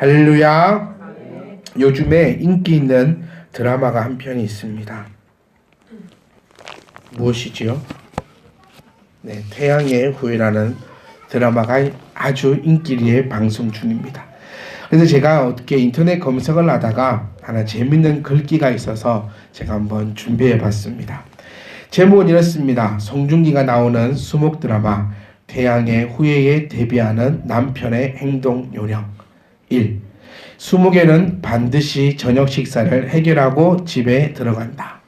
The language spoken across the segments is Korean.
할렐루야. 요즘에 인기 있는 드라마가 한 편이 있습니다. 무엇이지요? 네, 태양의 후예라는 드라마가 아주 인기리에 방송 중입니다. 그래서 제가 어떻게 인터넷 검색을 하다가 하나 재밌는 글귀가 있어서 제가 한번 준비해 봤습니다. 제목은 이렇습니다. 송중기가 나오는 수목 드라마 태양의 후예에 대비하는 남편의 행동 요령. 1. 수목에는 반드시 저녁 식사를 해결하고 집에 들어간다.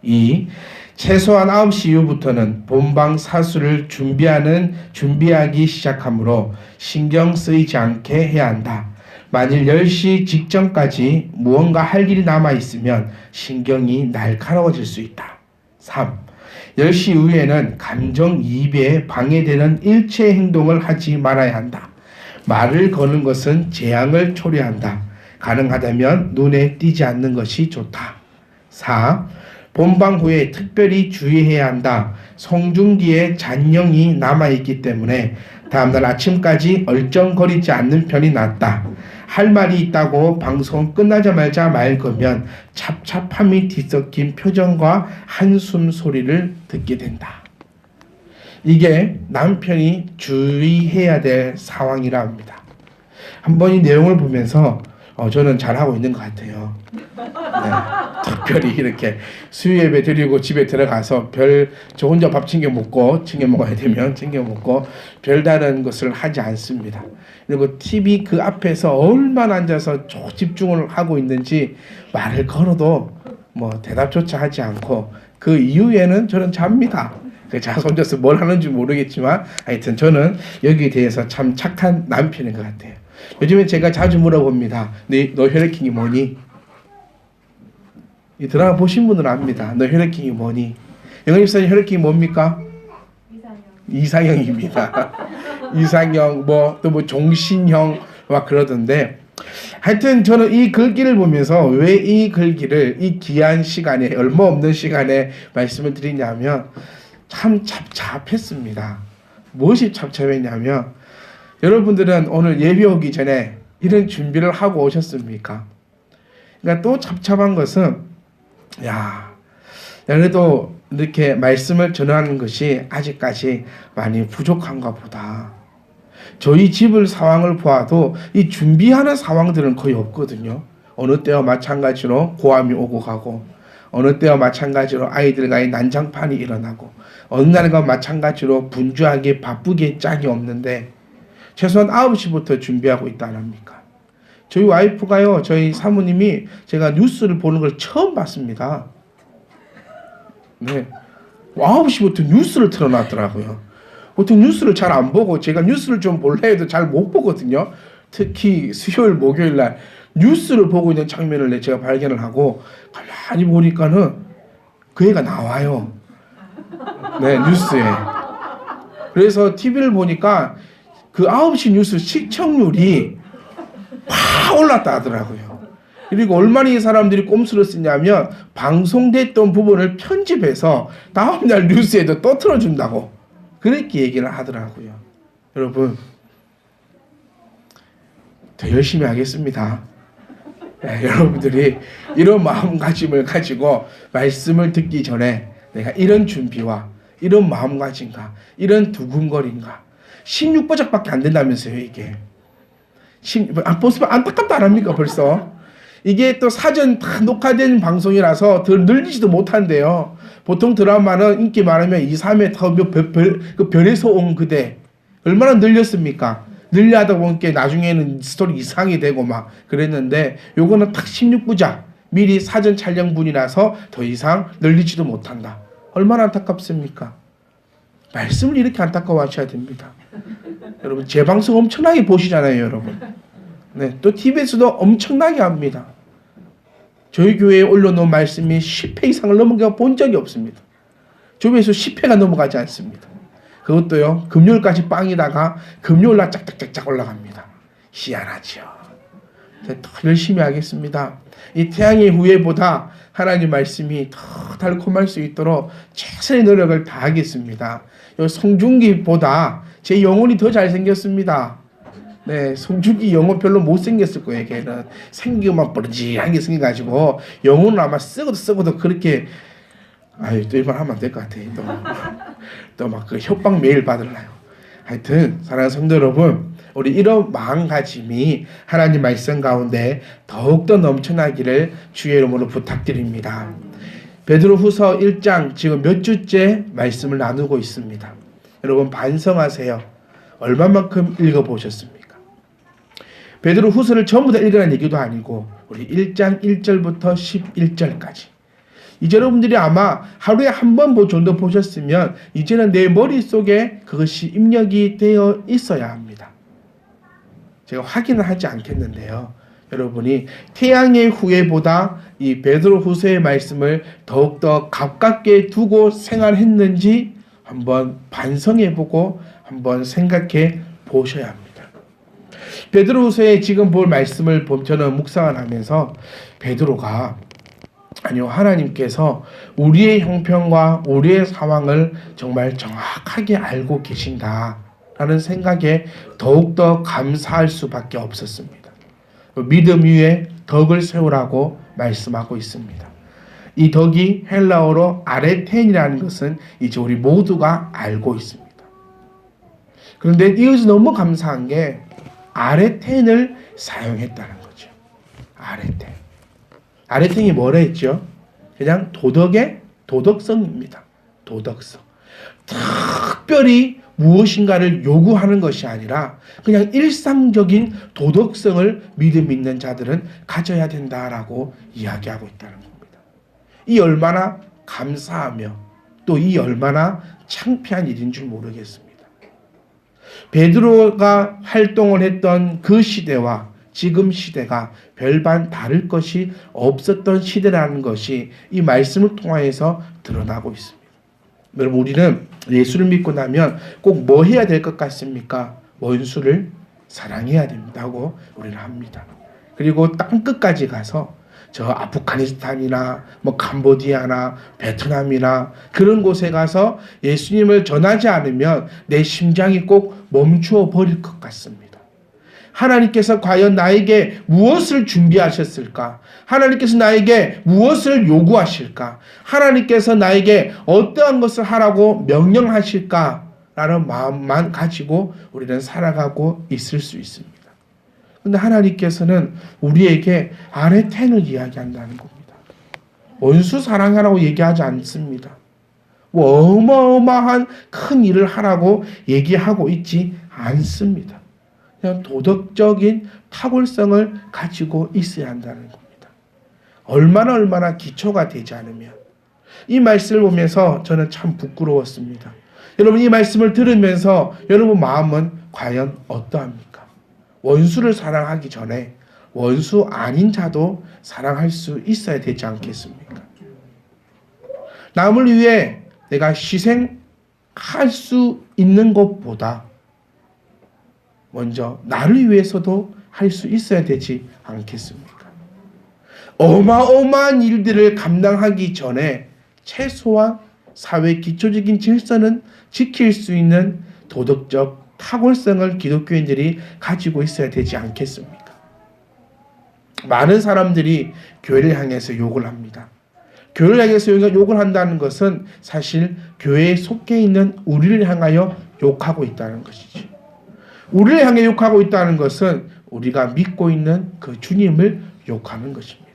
2. 최소한 9시 이후부터는 본방 사수를 준비하기 시작하므로 신경 쓰이지 않게 해야 한다. 만일 10시 직전까지 무언가 할 일이 남아있으면 신경이 날카로워질 수 있다. 3. 10시 이후에는 감정이입에 방해되는 일체 행동을 하지 말아야 한다. 말을 거는 것은 재앙을 초래한다. 가능하다면 눈에 띄지 않는 것이 좋다. 4. 본방 후에 특별히 주의해야 한다. 송중기의 잔영이 남아있기 때문에 다음날 아침까지 얼쩡거리지 않는 편이 낫다. 할 말이 있다고 방송 끝나자마자 말 거면 찹찹함이 뒤섞인 표정과 한숨 소리를 듣게 된다. 이게 남편이 주의해야 될 상황이라 합니다. 한번 이 내용을 보면서 저는 잘하고 있는 것 같아요. 네, 특별히 이렇게 수요예배 드리고 집에 들어가서 저 혼자 밥 챙겨 먹어야 되면 챙겨 먹고 별다른 것을 하지 않습니다. 그리고 TV 그 앞에서 얼마나 앉아서 집중을 하고 있는지 말을 걸어도 대답조차 하지 않고 그 이후에는 저는 잡니다. 제가 혼자서 뭘 하는지 모르겠지만 하여튼 저는 여기에 대해서 참 착한 남편인 것 같아요. 요즘에 제가 자주 물어봅니다. 너 혈액형이 뭐니? 이 드라마 보신 분들은 압니다. 너 혈액형이 뭐니? 영원 집사님 혈액형이 뭡니까? 이상형입니다. 이상형 또 종신형 막 그러던데 하여튼 저는 이 글귀를 보면서 왜 이 글귀를 이 귀한 시간에 얼마 없는 시간에 말씀을 드리냐면 참 답답했습니다. 무엇이 답답했냐면 여러분들은 오늘 예배 오기 전에 이런 준비를 하고 오셨습니까? 그러니까 또 답답한 것은 그래도 이렇게 말씀을 전하는 것이 아직까지 많이 부족한가 보다. 저희 집을 상황을 보아도 이 준비하는 상황들은 거의 없거든요. 어느 때와 마찬가지로 고함이 오고 가고 어느 때와 마찬가지로 아이들과의 난장판이 일어나고 어느 날과 마찬가지로 분주하게 바쁘게 짝이 없는데 최소한 9시부터 준비하고 있다는 합니까? 저희 와이프가요, 저희 사모님이 제가 뉴스를 보는 걸 처음 봤습니다. 네, 9시부터 뉴스를 틀어놨더라고요. 보통 뉴스를 잘 안 보고 제가 뉴스를 좀 볼래 해도 잘 못 보거든요. 특히 수요일 목요일 날 뉴스를 보고 있는 장면을 제가 발견을 하고 가만히 보니까는 그 애가 나와요. 네, 뉴스에. 그래서 TV를 보니까 그 9시 뉴스 시청률이 확 올랐다 하더라고요. 그리고 얼마나 이 사람들이 꼼수를 쓰냐면 방송됐던 부분을 편집해서 다음날 뉴스에도 또 틀어준다고 그렇게 얘기를 하더라고요. 여러분 더 열심히 하겠습니다. 네, 여러분들이 이런 마음가짐을 가지고 말씀을 듣기 전에 내가 이런 준비와 이런 마음가짐과 이런 두근거림과 16버작밖에 안 된다면서요. 이게 안타깝다 안 합니까 벌써? 이게 또 사전 다 녹화된 방송이라서 더 늘리지도 못한대요. 보통 드라마는 인기 많으면 2, 3회 더 별에서 온 그대 얼마나 늘렸습니까? 늘려하다 보니까 나중에는 스토리 이상이 되고 막 그랬는데 요거는 딱 16부작 미리 사전 촬영분이라서 더 이상 늘리지도 못한다. 얼마나 안타깝습니까? 말씀을 이렇게 안타까워하셔야 됩니다. 여러분 제 방송 엄청나게 보시잖아요. 여러분 네, 또 TV에서도 엄청나게 합니다. 저희 교회에 올려놓은 말씀이 10회 이상을 넘어가 본 적이 없습니다. 조회수 10회가 넘어가지 않습니다. 그것도요 금요일까지 빵이다가 금요일날 짝짝짝짝 올라갑니다. 희한하죠. 더 열심히 하겠습니다. 이 태양의 후예보다 하나님 말씀이 더 달콤할 수 있도록 최선의 노력을 다하겠습니다. 송중기보다 제 영혼이 더 잘생겼습니다. 네, 송중기 영혼 별로 못생겼을 거예요. 걔는 생기만 버르지하게 생겨가지고 영혼은 아마 쓰고도 그렇게 아유 또 이만 하면 안 될 것 같아. 또 막 그 협박 메일 받을라요. 하여튼 사랑하는 성도 여러분, 우리 이런 마음가짐이 하나님 말씀 가운데 더욱더 넘쳐나기를 주의 이름으로 부탁드립니다. 베드로후서 1장 지금 몇 주째 말씀을 나누고 있습니다. 여러분 반성하세요. 얼마만큼 읽어보셨습니까? 베드로후서를 전부 다 읽으라는 얘기도 아니고 우리 1장 1절부터 11절까지 이제 여러분들이 아마 하루에 한 번 정도 보셨으면 이제는 내 머릿속에 그것이 입력이 되어 있어야 합니다. 제가 확인을 하지 않겠는데요. 여러분이 태양의 후예보다 이 베드로후서의 말씀을 더욱더 가깝게 두고 생활했는지 한번 반성해보고 한번 생각해 보셔야 합니다. 베드로후서에 지금 볼 말씀을 저는 묵상을 하면서 베드로가 아니요 하나님께서 우리의 형편과 우리의 상황을 정말 정확하게 알고 계신다라는 생각에 더욱더 감사할 수밖에 없었습니다. 믿음 위에 덕을 세우라고 말씀하고 있습니다. 이 덕이 헬라어로 아레텐이라는 것은 이제 우리 모두가 알고 있습니다. 그런데 이것이 너무 감사한 게 아레텐을 사용했다는 거죠. 아레텐. 아레텐이 뭐라 했죠? 그냥 도덕의 도덕성입니다. 도덕성. 특별히 무엇인가를 요구하는 것이 아니라 그냥 일상적인 도덕성을 믿음 있는 자들은 가져야 된다라고 이야기하고 있다는 겁니다. 이 얼마나 감사하며 또 이 얼마나 창피한 일인 줄 모르겠습니다. 베드로가 활동을 했던 그 시대와 지금 시대가 별반 다를 것이 없었던 시대라는 것이 이 말씀을 통해서 드러나고 있습니다. 여러분 우리는 예수를 믿고 나면 꼭 뭐 해야 될 것 같습니까? 원수를 사랑해야 된다고 우리는 합니다. 그리고 땅끝까지 가서 저 아프가니스탄이나 뭐 캄보디아나 베트남이나 그런 곳에 가서 예수님을 전하지 않으면 내 심장이 꼭 멈추어 버릴 것 같습니다. 하나님께서 과연 나에게 무엇을 준비하셨을까? 하나님께서 나에게 무엇을 요구하실까? 하나님께서 나에게 어떠한 것을 하라고 명령하실까? 라는 마음만 가지고 우리는 살아가고 있을 수 있습니다. 그런데 하나님께서는 우리에게 아레텐을 이야기한다는 겁니다. 원수 사랑하라고 얘기하지 않습니다. 뭐 어마어마한 큰 일을 하라고 얘기하고 있지 않습니다. 그냥 도덕적인 탁월성을 가지고 있어야 한다는 겁니다. 얼마나 기초가 되지 않으면 이 말씀을 보면서 저는 참 부끄러웠습니다. 여러분 이 말씀을 들으면서 여러분 마음은 과연 어떠합니까? 원수를 사랑하기 전에 원수 아닌 자도 사랑할 수 있어야 되지 않겠습니까? 남을 위해 내가 희생할 수 있는 것보다 먼저 나를 위해서도 할 수 있어야 되지 않겠습니까? 어마어마한 일들을 감당하기 전에 최소한 사회 기초적인 질서는 지킬 수 있는 도덕적 탁월성을 기독교인들이 가지고 있어야 되지 않겠습니까? 많은 사람들이 교회를 향해서 욕을 합니다. 교회를 향해서 욕을 한다는 것은 사실 교회에 속해 있는 우리를 향하여 욕하고 있다는 것이죠. 우리를 향해 욕하고 있다는 것은 우리가 믿고 있는 그 주님을 욕하는 것입니다.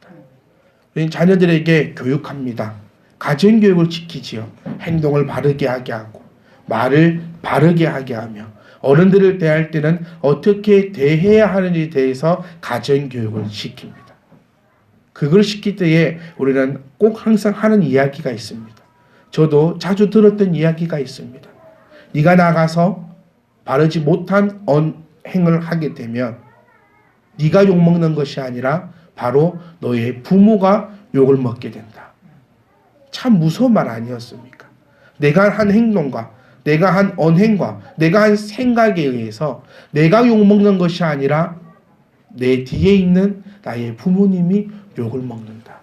우리는 자녀들에게 교육합니다. 가정교육을 지키지요. 행동을 바르게 하게 하고 말을 바르게 하게 하며 어른들을 대할 때는 어떻게 대해야 하는지에 대해서 가정교육을 시킵니다. 그걸 시킬 때에 우리는 꼭 항상 하는 이야기가 있습니다. 저도 자주 들었던 이야기가 있습니다. 네가 나가서 바르지 못한 언행을 하게 되면 네가 욕먹는 것이 아니라 바로 너의 부모가 욕을 먹게 된다. 참 무서운 말 아니었습니까? 내가 한 행동과 내가 한 언행과 내가 한 생각에 의해서 내가 욕먹는 것이 아니라 내 뒤에 있는 나의 부모님이 욕을 먹는다.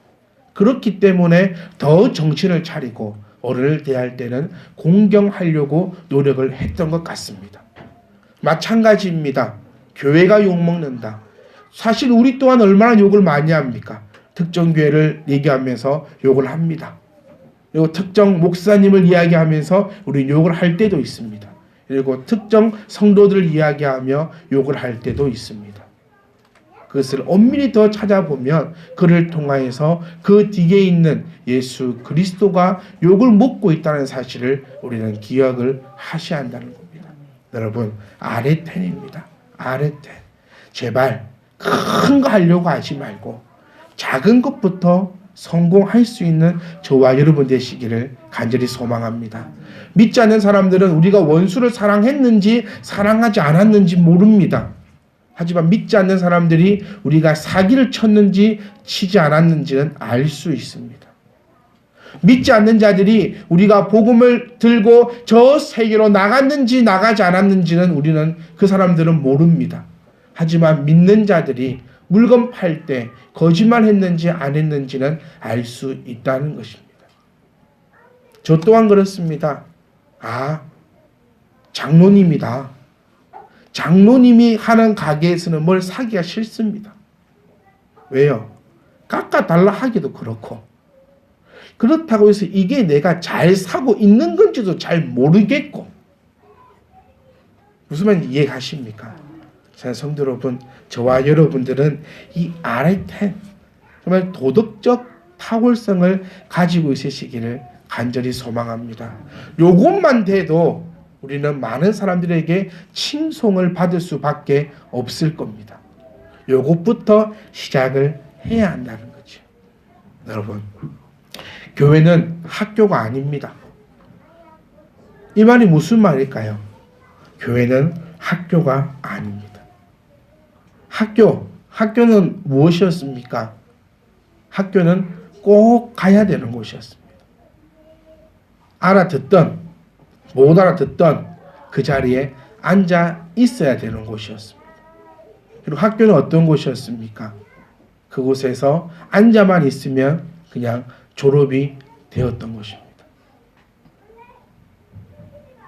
그렇기 때문에 더 정신을 차리고 어른을 대할 때는 공경하려고 노력을 했던 것 같습니다. 마찬가지입니다. 교회가 욕먹는다. 사실 우리 또한 얼마나 욕을 많이 합니까? 특정 교회를 얘기하면서 욕을 합니다. 그리고 특정 목사님을 이야기하면서 우리 욕을 할 때도 있습니다. 그리고 특정 성도들을 이야기하며 욕을 할 때도 있습니다. 그것을 엄밀히 더 찾아보면 그를 통하여서 그 뒤에 있는 예수 그리스도가 욕을 먹고 있다는 사실을 우리는 기억을 하셔야 한다는 겁니다. 여러분, 아레텐입니다. 아레텐. 제발 큰 거 하려고 하지 말고 작은 것부터 성공할 수 있는 저와 여러분 되시기를 간절히 소망합니다. 믿지 않는 사람들은 우리가 원수를 사랑했는지 사랑하지 않았는지 모릅니다. 하지만 믿지 않는 사람들이 우리가 사기를 쳤는지 치지 않았는지는 알 수 있습니다. 믿지 않는 자들이 우리가 복음을 들고 저 세계로 나갔는지 나가지 않았는지는 우리는 그 사람들은 모릅니다. 하지만 믿는 자들이 물건 팔 때 거짓말 했는지 안 했는지는 알 수 있다는 것입니다. 저 또한 그렇습니다. 장로님이다. 장로님이 하는 가게에서는 뭘 사기가 싫습니다. 왜요? 깎아달라 하기도 그렇고. 그렇다고 해서 이게 내가 잘 사고 있는 건지도 잘 모르겠고. 무슨 말인지 이해가십니까? 자, 성도 여러분, 저와 여러분들은 이 아레텐, 정말 도덕적 탁월성을 가지고 있으시기를 간절히 소망합니다. 요것만 돼도 우리는 많은 사람들에게 칭송을 받을 수밖에 없을 겁니다. 요것부터 시작을 해야 한다는 거죠. 여러분, 교회는 학교가 아닙니다. 이 말이 무슨 말일까요? 교회는 학교가 아닙니다. 학교는 무엇이었습니까? 학교는 꼭 가야 되는 곳이었습니다. 알아듣던 못 알아듣던 그 자리에 앉아 있어야 되는 곳이었습니다. 그리고 학교는 어떤 곳이었습니까? 그곳에서 앉아만 있으면 그냥 졸업이 되었던 것입니다.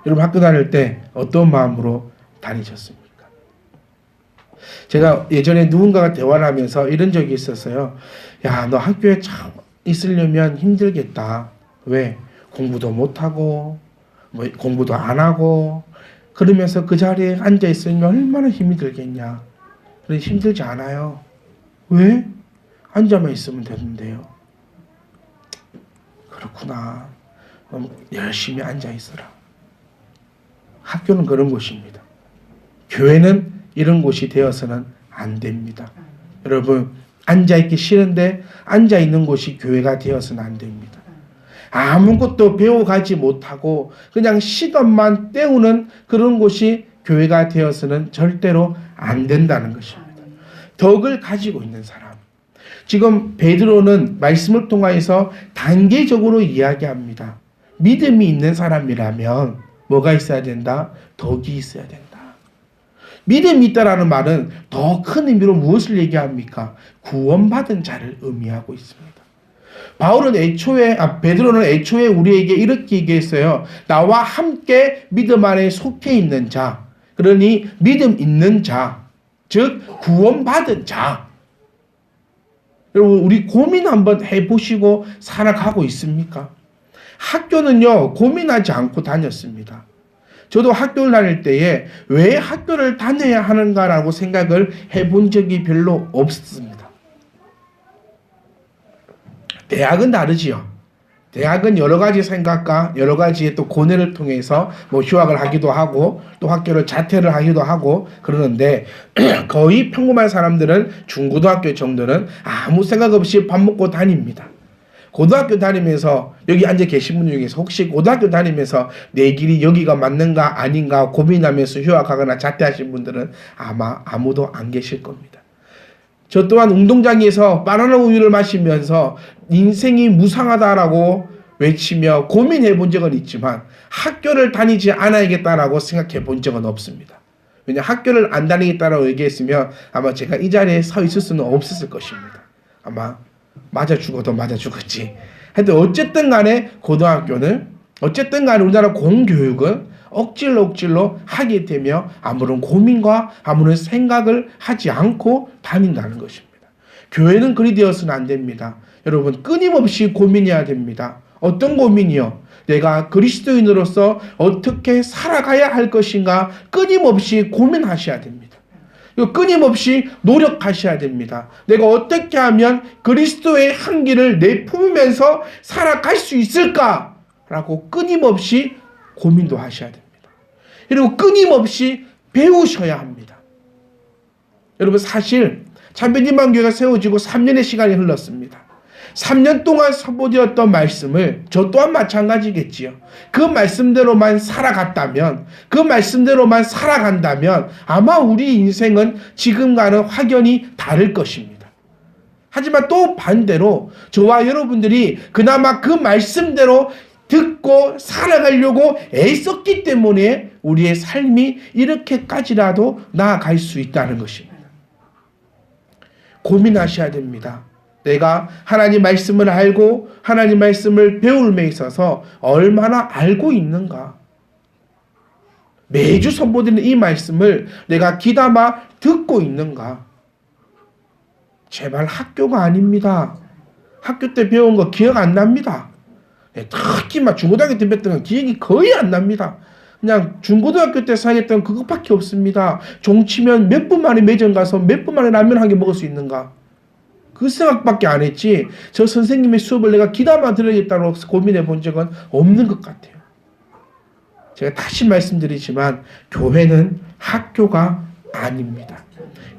여러분, 학교 다닐 때 어떤 마음으로 다니셨습니까? 제가 예전에 누군가가 대화를 하면서 이런 적이 있었어요. 야, 너 학교에 참 있으려면 힘들겠다. 왜? 공부도 못하고 공부도 안 하고 그러면서 그 자리에 앉아 있으면 얼마나 힘이 들겠냐. 그래, 힘들지 않아요. 왜? 앉아만 있으면 되는데요. 그렇구나. 그럼 열심히 앉아 있어라. 학교는 그런 곳입니다. 교회는 이런 곳이 되어서는 안 됩니다. 여러분, 앉아있기 싫은데 앉아있는 곳이 교회가 되어서는 안 됩니다. 아무것도 배워가지 못하고 그냥 시간만 때우는 그런 곳이 교회가 되어서는 절대로 안 된다는 것입니다. 덕을 가지고 있는 사람. 지금 베드로는 말씀을 통하여서 단계적으로 이야기합니다. 믿음이 있는 사람이라면 뭐가 있어야 된다? 덕이 있어야 된다. 믿음이 있다라는 말은 더 큰 의미로 무엇을 얘기합니까? 구원받은 자를 의미하고 있습니다. 베드로는 애초에 우리에게 이렇게 얘기했어요. 나와 함께 믿음 안에 속해 있는 자, 그러니 믿음 있는 자, 즉 구원받은 자. 여러분, 우리 고민 한번 해보시고 살아가고 있습니까? 학교는요, 고민하지 않고 다녔습니다. 저도 학교를 다닐 때에 왜 학교를 다녀야 하는가라고 생각을 해본 적이 별로 없습니다. 대학은 다르지요. 대학은 여러 가지 생각과 여러 가지의 또 고뇌를 통해서 휴학을 하기도 하고 또 학교를 자퇴를 하기도 하고 그러는데 거의 평범한 사람들은 중고등학교 정도는 아무 생각 없이 밥 먹고 다닙니다. 고등학교 다니면서 여기 앉아 계신 분 중에서 혹시 고등학교 다니면서 내 길이 여기가 맞는가 아닌가 고민하면서 휴학하거나 자퇴하신 분들은 아마 아무도 안 계실 겁니다. 저 또한 운동장에서 바나나 우유를 마시면서 인생이 무상하다라고 외치며 고민해 본 적은 있지만 학교를 다니지 않아야겠다라고 생각해 본 적은 없습니다. 왜냐하면 학교를 안 다니겠다라고 얘기했으면 아마 제가 이 자리에 서 있을 수는 없었을 것입니다. 아마 맞아 죽어도 맞아 죽었지. 하여튼 어쨌든 간에 고등학교는 어쨌든 간에 우리나라 공교육은 억질로 하게 되며 아무런 고민과 아무런 생각을 하지 않고 다닌다는 것입니다. 교회는 그리 되어서는 안 됩니다. 여러분, 끊임없이 고민해야 됩니다. 어떤 고민이요? 내가 그리스도인으로서 어떻게 살아가야 할 것인가 끊임없이 고민하셔야 됩니다. 끊임없이 노력하셔야 됩니다. 내가 어떻게 하면 그리스도의 향기를 내뿜으면서 살아갈 수 있을까라고 끊임없이 고민도 하셔야 됩니다. 그리고 끊임없이 배우셔야 합니다. 여러분, 사실 참변희망교회가 세워지고 3년의 시간이 흘렀습니다. 3년 동안 선포되었던 말씀을 저 또한 마찬가지겠지요. 그 말씀대로만 살아갔다면, 그 말씀대로만 살아간다면 아마 우리 인생은 지금과는 확연히 다를 것입니다. 하지만 또 반대로 저와 여러분들이 그나마 그 말씀대로 듣고 살아가려고 애썼기 때문에 우리의 삶이 이렇게까지라도 나아갈 수 있다는 것입니다. 고민하셔야 됩니다. 내가 하나님 말씀을 알고 하나님 말씀을 배움에 있어서 얼마나 알고 있는가. 매주 선포되는 이 말씀을 내가 귀담아 듣고 있는가. 제발 학교가 아닙니다. 학교 때 배운 거 기억 안 납니다. 특히 막 중고등학교 때 배웠던 건 기억이 거의 안 납니다. 그냥 중고등학교 때 사용했던 그것밖에 없습니다. 종치면 몇 분 만에 매점 가서 몇 분 만에 라면 한 개 먹을 수 있는가. 그 생각밖에 안 했지 저 선생님의 수업을 내가 귀담아 들어야겠다고 고민해 본 적은 없는 것 같아요. 제가 다시 말씀드리지만 교회는 학교가 아닙니다.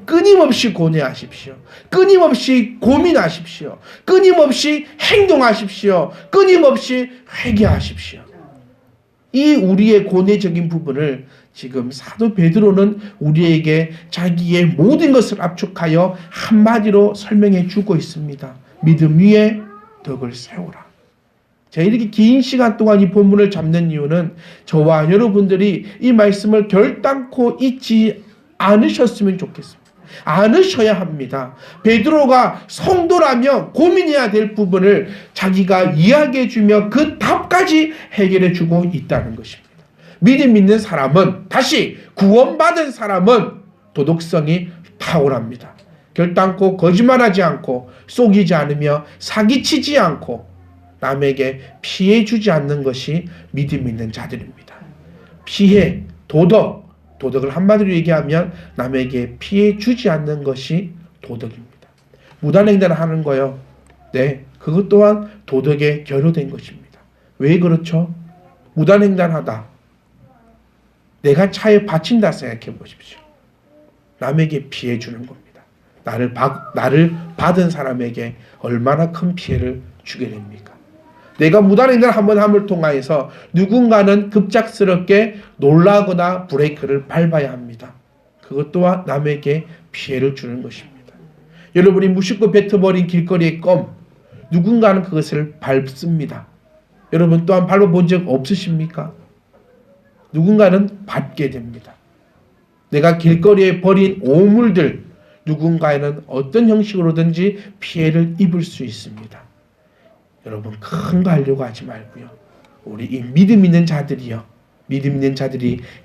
끊임없이 고뇌하십시오. 끊임없이 고민하십시오. 끊임없이 행동하십시오. 끊임없이 회개하십시오. 이 우리의 고뇌적인 부분을 지금 사도 베드로는 우리에게 자기의 모든 것을 압축하여 한마디로 설명해 주고 있습니다. 믿음 위에 덕을 세우라. 제가 이렇게 긴 시간 동안 이 본문을 잡는 이유는 저와 여러분들이 이 말씀을 결단코 잊지 않으셨으면 좋겠습니다. 않으셔야 합니다. 베드로가 성도라면 고민해야 될 부분을 자기가 이야기해 주며 그 답까지 해결해 주고 있다는 것입니다. 믿음 있는 사람은, 다시 구원받은 사람은 도덕성이 탁월합니다. 결단코 거짓말하지 않고 속이지 않으며 사기치지 않고 남에게 피해 주지 않는 것이 믿음 있는 자들입니다. 피해, 도덕을 한마디로 얘기하면 남에게 피해 주지 않는 것이 도덕입니다. 무단횡단을 하는 거요. 네, 그것 또한 도덕에 결여된 것입니다. 왜 그렇죠? 무단횡단하다. 내가 차에 받친다 생각해 보십시오. 남에게 피해 주는 겁니다. 나를 받은 사람에게 얼마나 큰 피해를 주게 됩니까? 내가 무단횡단을 한번 함을 통하여서 누군가는 급작스럽게 놀라거나 브레이크를 밟아야 합니다. 그것 또한 남에게 피해를 주는 것입니다. 여러분이 무심코 뱉어버린 길거리의 껌, 누군가는 그것을 밟습니다. 여러분 또한 밟아본 적 없으십니까? 누군가는 받게 됩니다. 내가 길거리에 버린 오물들, 누군가에는 어떤 형식으로든지 피해를 입을 수 있습니다. 여러분 큰 거 하려고 하지 말고요. 우리 이 믿음 있는 자들이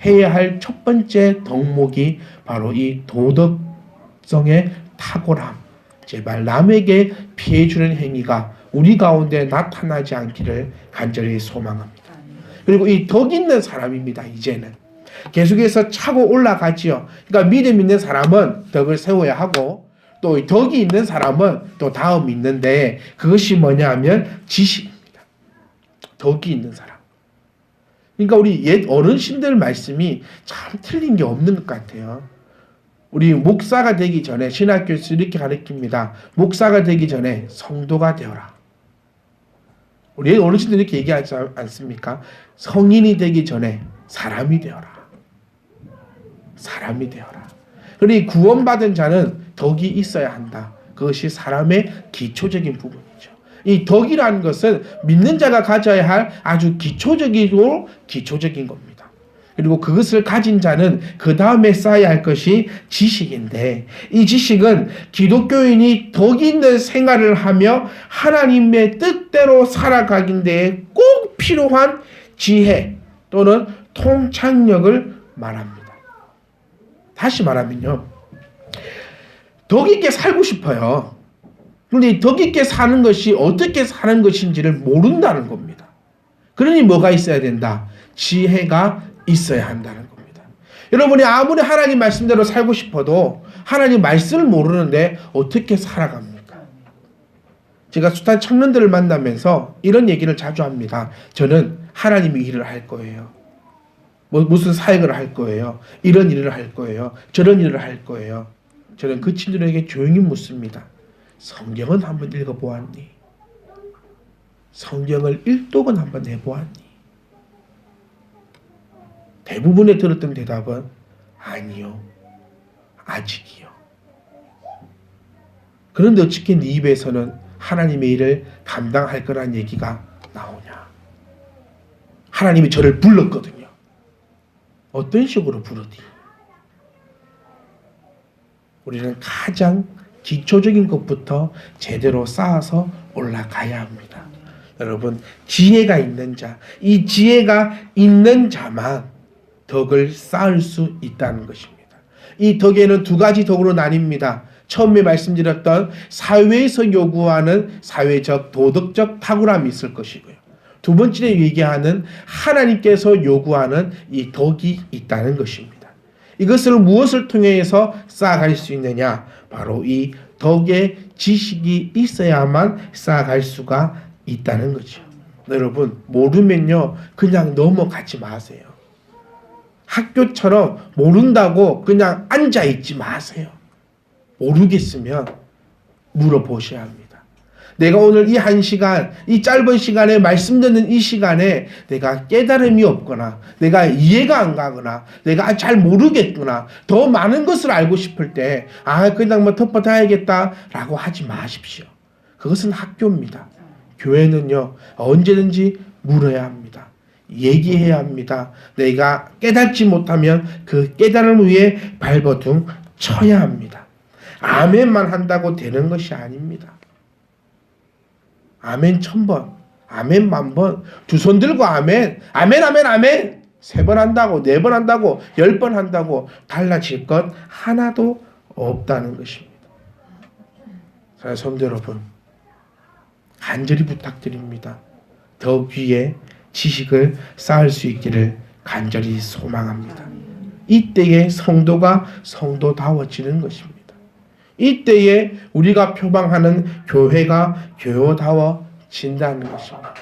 해야 할 첫 번째 덕목이 바로 이 도덕성의 탁월함. 제발 남에게 피해 주는 행위가 우리 가운데 나타나지 않기를 간절히 소망합니다. 그리고 이 덕 있는 사람입니다. 이제는 계속해서 차고 올라가지요. 그러니까 믿음 있는 사람은 덕을 세워야 하고 또 덕이 있는 사람은 또 다음이 있는데 그것이 뭐냐 하면 지식입니다. 덕이 있는 사람. 그러니까 우리 옛 어르신들 말씀이 참 틀린 게 없는 것 같아요. 우리 목사가 되기 전에 신학교에서 이렇게 가르칩니다. 목사가 되기 전에 성도가 되어라. 우리 어르신들 이렇게 얘기하지 않습니까? 성인이 되기 전에 사람이 되어라. 사람이 되어라. 그러니 구원받은 자는 덕이 있어야 한다. 그것이 사람의 기초적인 부분이죠. 이 덕이라는 것은 믿는 자가 가져야 할 아주 기초적인 겁니다. 그리고 그것을 가진 자는 그 다음에 쌓아야 할 것이 지식인데 이 지식은 기독교인이 덕 있는 생활을 하며 하나님의 뜻대로 살아가긴 데에 꼭 필요한 지혜 또는 통찰력을 말합니다. 다시 말하면요, 덕 있게 살고 싶어요. 그런데 덕 있게 사는 것이 어떻게 사는 것인지를 모른다는 겁니다. 그러니 뭐가 있어야 된다? 지혜가 있어야 한다는 겁니다. 여러분이 아무리 하나님 말씀대로 살고 싶어도 하나님 말씀을 모르는데 어떻게 살아갑니까? 제가 숱한 청년들을 만나면서 이런 얘기를 자주 합니다. 저는 하나님의 일을 할 거예요. 무슨 사역을 할 거예요. 이런 일을 할 거예요. 저런 일을 할 거예요. 저는 그 친구들에게 조용히 묻습니다. 성경은 한번 읽어보았니? 성경을 일독은 한번 해보았니? 대부분의 들었던 대답은 아니요. 아직이요. 그런데 어떻게 네 입에서는 하나님의 일을 감당할 거란 얘기가 나오냐? 하나님이 저를 불렀거든요. 어떤 식으로 부르니? 우리는 가장 기초적인 것부터 제대로 쌓아서 올라가야 합니다. 여러분, 지혜가 있는 자, 이 지혜가 있는 자만 덕을 쌓을 수 있다는 것입니다. 이 덕에는 두 가지 덕으로 나뉩니다. 처음에 말씀드렸던 사회에서 요구하는 사회적, 도덕적 탁월함이 있을 것이고요. 두 번째로 얘기하는 하나님께서 요구하는 이 덕이 있다는 것입니다. 이것을 무엇을 통해서 쌓아갈 수 있느냐? 바로 이 덕의 지식이 있어야만 쌓아갈 수가 있다는 거죠. 여러분, 모르면요 그냥 넘어가지 마세요. 학교처럼 모른다고 그냥 앉아있지 마세요. 모르겠으면 물어보셔야 합니다. 내가 오늘 이 한 시간, 이 짧은 시간에 말씀 듣는 이 시간에 내가 깨달음이 없거나 내가 이해가 안 가거나 내가 잘 모르겠구나, 더 많은 것을 알고 싶을 때 그냥 뭐 덮어놔야겠다라고 하지 마십시오. 그것은 학교입니다. 교회는요 언제든지 물어야 합니다. 얘기해야 합니다. 내가 깨닫지 못하면 그 깨달음을 위해 발버둥 쳐야 합니다. 아멘만 한다고 되는 것이 아닙니다. 아멘 1000번, 아멘 10,000번, 두 손 들고 아멘, 아멘, 아멘, 아멘 3번 한다고, 4번 한다고, 10번 한다고 달라질 것 하나도 없다는 것입니다. 사랑하는 성도 여러분, 간절히 부탁드립니다. 더 위에 지식을 쌓을 수 있기를 간절히 소망합니다. 이때에 성도가 성도다워지는 것입니다. 이때에 우리가 표방하는 교회가 교요다워진다는 것입니다.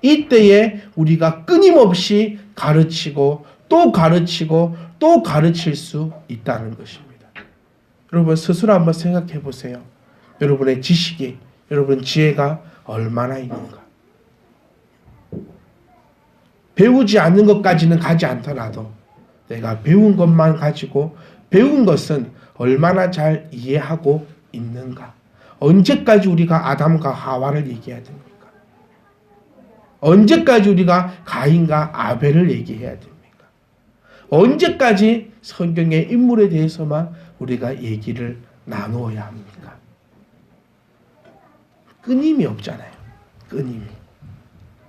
이때에 우리가 끊임없이 가르치고 또 가르치고 또 가르칠 수 있다는 것입니다. 여러분 스스로 한번 생각해 보세요. 여러분의 지식이, 여러분 지혜가 얼마나 있는가. 배우지 않는 것까지는 가지 않더라도 내가 배운 것만 가지고 배운 것은 얼마나 잘 이해하고 있는가. 언제까지 우리가 아담과 하와를 얘기해야 됩니까? 언제까지 우리가 가인과 아벨을 얘기해야 됩니까? 언제까지 성경의 인물에 대해서만 우리가 얘기를 나누어야 합니까? 끊임이 없잖아요. 끊임이.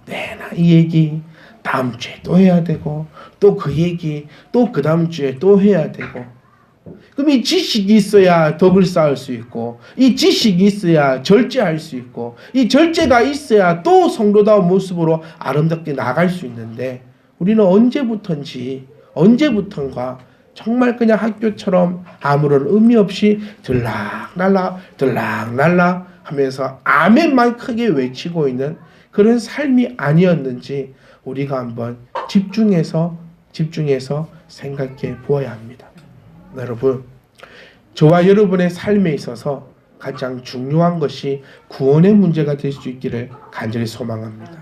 내나 이 얘기 다음 주에 또 해야 되고 또 그 얘기 또 그 다음 주에 또 해야 되고. 그럼 이 지식이 있어야 덕을 쌓을 수 있고 이 지식이 있어야 절제할 수 있고 이 절제가 있어야 또 성도다운 모습으로 아름답게 나갈 수 있는데 우리는 언제부턴가 정말 그냥 학교처럼 아무런 의미 없이 들락날락 하면서 아멘만 크게 외치고 있는 그런 삶이 아니었는지 우리가 한번 집중해서 생각해 보아야 합니다. 여러분, 저와 여러분의 삶에 있어서 가장 중요한 것이 구원의 문제가 될 수 있기를 간절히 소망합니다.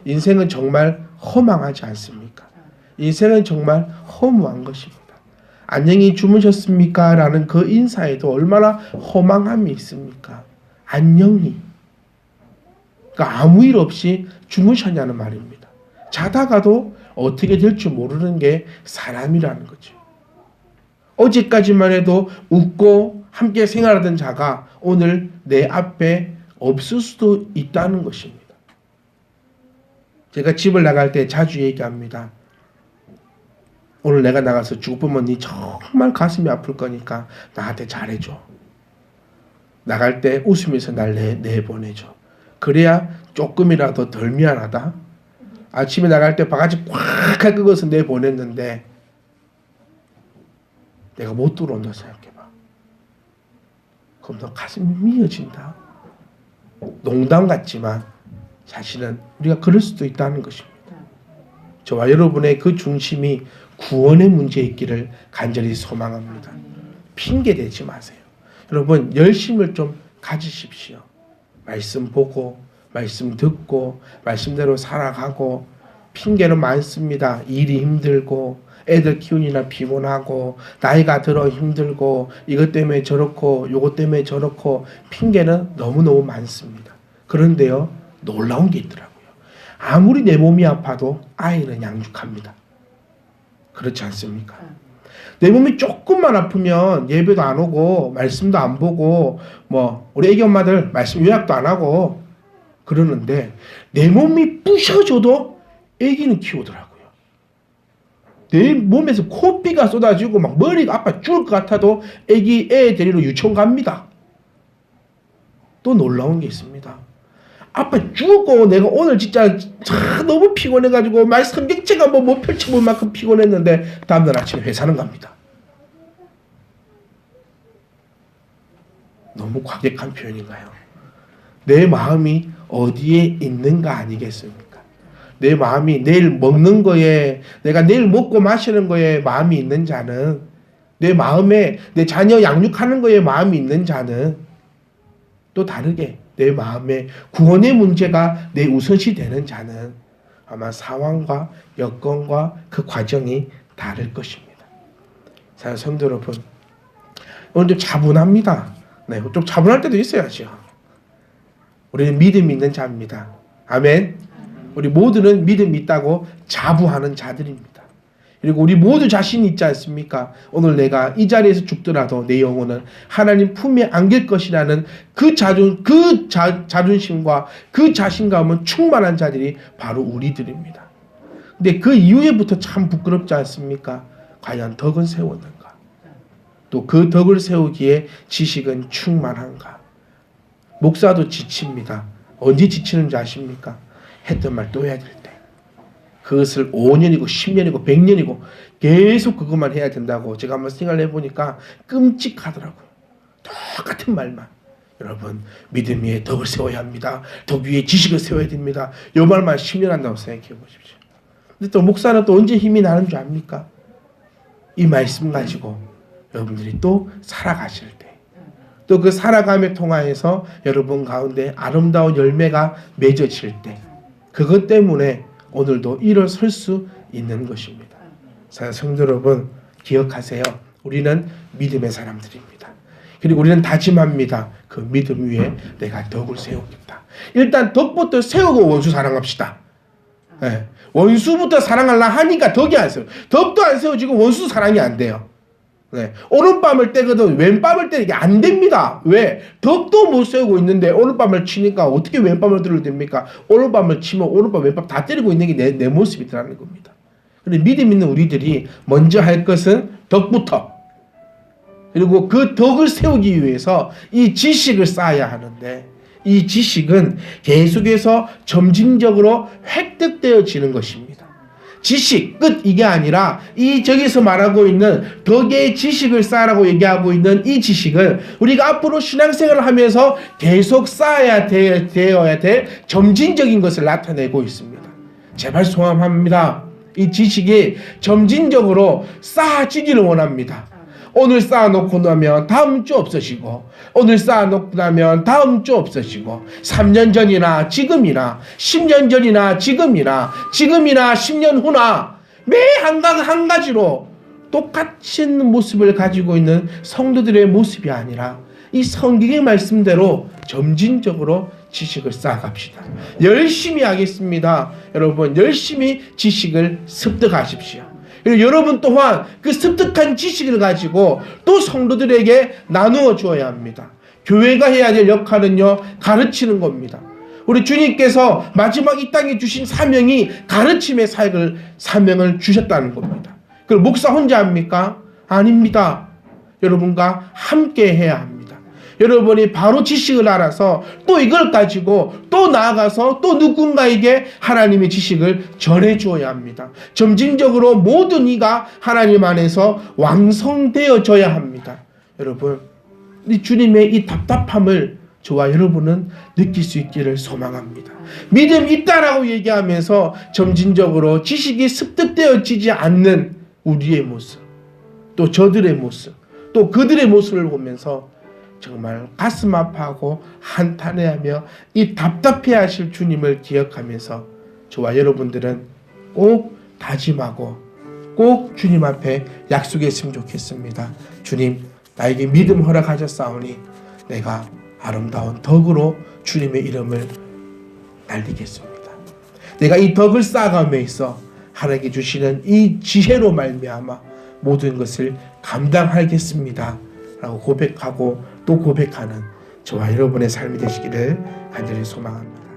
인생은 정말 허망하지 않습니까? 인생은 정말 허무한 것입니다. 안녕히 주무셨습니까? 라는 그 인사에도 얼마나 허망함이 있습니까? 안녕히. 그러니까 아무 일 없이 주무셨냐는 말입니다. 자다가도 어떻게 될지 모르는 게 사람이라는 거죠. 어제까지만 해도 웃고 함께 생활하던 자가 오늘 내 앞에 없을 수도 있다는 것입니다. 제가 집을 나갈 때 자주 얘기합니다. 오늘 내가 나가서 죽어보면 니 정말 가슴이 아플 거니까 나한테 잘해줘. 나갈 때 웃으면서 날 내보내줘. 그래야 조금이라도 덜 미안하다. 아침에 나갈 때 바가지 꽉 긁어서 내보냈는데 내가 못 들어온다 생각해봐. 그럼 너 가슴이 미어진다. 농담 같지만 사실은 우리가 그럴 수도 있다는 것입니다. 저와 여러분의 그 중심이 구원의 문제에 있기를 간절히 소망합니다. 핑계 대지 마세요. 여러분 열심을 좀 가지십시오. 말씀 보고 말씀 듣고 말씀대로 살아가고. 핑계는 많습니다. 일이 힘들고 애들 키우느라 피곤하고 나이가 들어 힘들고 이것 때문에 저렇고 요것 때문에 저렇고 핑계는 너무너무 많습니다. 그런데요 놀라운 게 있더라고요. 아무리 내 몸이 아파도 아이는 양육합니다. 그렇지 않습니까? 내 몸이 조금만 아프면 예배도 안 오고 말씀도 안 보고 뭐 우리 애기 엄마들 말씀 요약도 안 하고 그러는데 내 몸이 부셔져도 애기는 키우더라고요. 내 몸에서 코피가 쏟아지고 막 머리가 아파 죽을 것 같아도 애 데리러 유치원 갑니다. 또 놀라운 게 있습니다. 아빠 죽었고 내가 오늘 진짜 너무 피곤해가지고 말씀 객체가 못 펼쳐볼 만큼 피곤했는데 다음날 아침에 회사는 갑니다. 너무 과격한 표현인가요? 내 마음이 어디에 있는가 아니겠습니까? 내 마음이 내일 먹는 거에 내가 내일 먹고 마시는 거에 마음이 있는 자는 내 마음에 내 자녀 양육하는 거에 마음이 있는 자는 또 다르게 내 마음에 구원의 문제가 내 우선시 되는 자는 아마 상황과 여건과 그 과정이 다를 것입니다. 자, 성도 여러분 오늘 좀 차분합니다. 네, 좀 차분할 때도 있어야죠. 우리는 믿음이 있는 자입니다. 아멘. 우리 모두는 믿음이 있다고 자부하는 자들입니다. 그리고 우리 모두 자신이 있지 않습니까? 오늘 내가 이 자리에서 죽더라도 내 영혼은 하나님 품에 안길 것이라는 그 자존심과 그 자신감은 충만한 자들이 바로 우리들입니다. 근데 그 이후에부터 참 부끄럽지 않습니까? 과연 덕은 세웠는가? 또 그 덕을 세우기에 지식은 충만한가? 목사도 지칩니다. 언제 지치는지 아십니까? 했던 말 또 해야 될 때. 그것을 5년이고 10년이고 100년이고 계속 그것만 해야 된다고 제가 한번 생각을 해보니까 끔찍하더라고요. 똑같은 말만. 여러분 믿음 위에 덕을 세워야 합니다. 덕 위에 지식을 세워야 됩니다. 이 말만 10년 한다고 생각해 보십시오. 근데 또 목사는 또 언제 힘이 나는 줄 압니까? 이 말씀 가지고 여러분들이 또 살아가실 때 또 그 살아감에 통하여서 여러분 가운데 아름다운 열매가 맺어질 때 그것 때문에 오늘도 일어설 수 있는 것입니다. 성도 여러분 기억하세요. 우리는 믿음의 사람들입니다. 그리고 우리는 다짐합니다. 그 믿음 위에 내가 덕을 세우겠다. 일단 덕부터 세우고 원수 사랑합시다. 네. 원수부터 사랑하려 하니까 덕이 안 세워. 덕도 안 세워지고 원수 사랑이 안 돼요. 네. 오른밤을 떼거든 왼밤을 떼는 게 안 됩니다. 왜? 덕도 못 세우고 있는데 오른밤을 치니까 어떻게 왼밤을 들어도 됩니까? 오른밤을 치면 오른밤 왼밤 다 때리고 있는 게 내 모습이라는 겁니다. 그런데 믿음 있는 우리들이 먼저 할 것은 덕부터 그리고 그 덕을 세우기 위해서 이 지식을 쌓아야 하는데 이 지식은 계속해서 점진적으로 획득되어지는 것입니다. 지식 끝 이게 아니라 이 저기서 말하고 있는 덕의 지식을 쌓으라고 얘기하고 있는 이 지식은 우리가 앞으로 신앙생활을 하면서 계속 쌓아야 되어야 될 점진적인 것을 나타내고 있습니다. 제발 소망합니다. 이 지식이 점진적으로 쌓아지기를 원합니다. 오늘 쌓아놓고 나면 다음 주 없어지고 오늘 쌓아놓고 나면 다음 주 없어지고 3년 전이나 지금이나 10년 전이나 지금이나 10년 후나 매 한 가지로 똑같은 모습을 가지고 있는 성도들의 모습이 아니라 이 성경의 말씀대로 점진적으로 지식을 쌓아갑시다. 열심히 하겠습니다. 여러분 열심히 지식을 습득하십시오. 그리고 여러분 또한 그 습득한 지식을 가지고 또 성도들에게 나누어 주어야 합니다. 교회가 해야 될 역할은요 가르치는 겁니다. 우리 주님께서 마지막 이 땅에 주신 사명이 가르침의 사명을 주셨다는 겁니다. 그걸 목사 혼자 합니까? 아닙니다. 여러분과 함께 해야 합니다. 여러분이 바로 지식을 알아서 또 이걸 가지고 또 나아가서 또 누군가에게 하나님의 지식을 전해주어야 합니다. 점진적으로 모든 이가 하나님 안에서 완성되어져야 합니다. 여러분, 이 주님의 이 답답함을 저와 여러분은 느낄 수 있기를 소망합니다. 믿음이 있다라고 얘기하면서 점진적으로 지식이 습득되어지지 않는 우리의 모습, 또 저들의 모습, 또 그들의 모습을 보면서 정말 가슴 아파하고 한탄해하며 이 답답해하실 주님을 기억하면서 저와 여러분들은 꼭 다짐하고 꼭 주님 앞에 약속했으면 좋겠습니다. 주님, 나에게 믿음 허락하셨사오니 내가 아름다운 덕으로 주님의 이름을 날리겠습니다. 내가 이 덕을 쌓아감에 있어 하나님께 주시는 이 지혜로 말미암아 모든 것을 감당하겠습니다 라고 고백하고 또 고백하는 저와 여러분의 삶이 되시기를 간절히 소망합니다.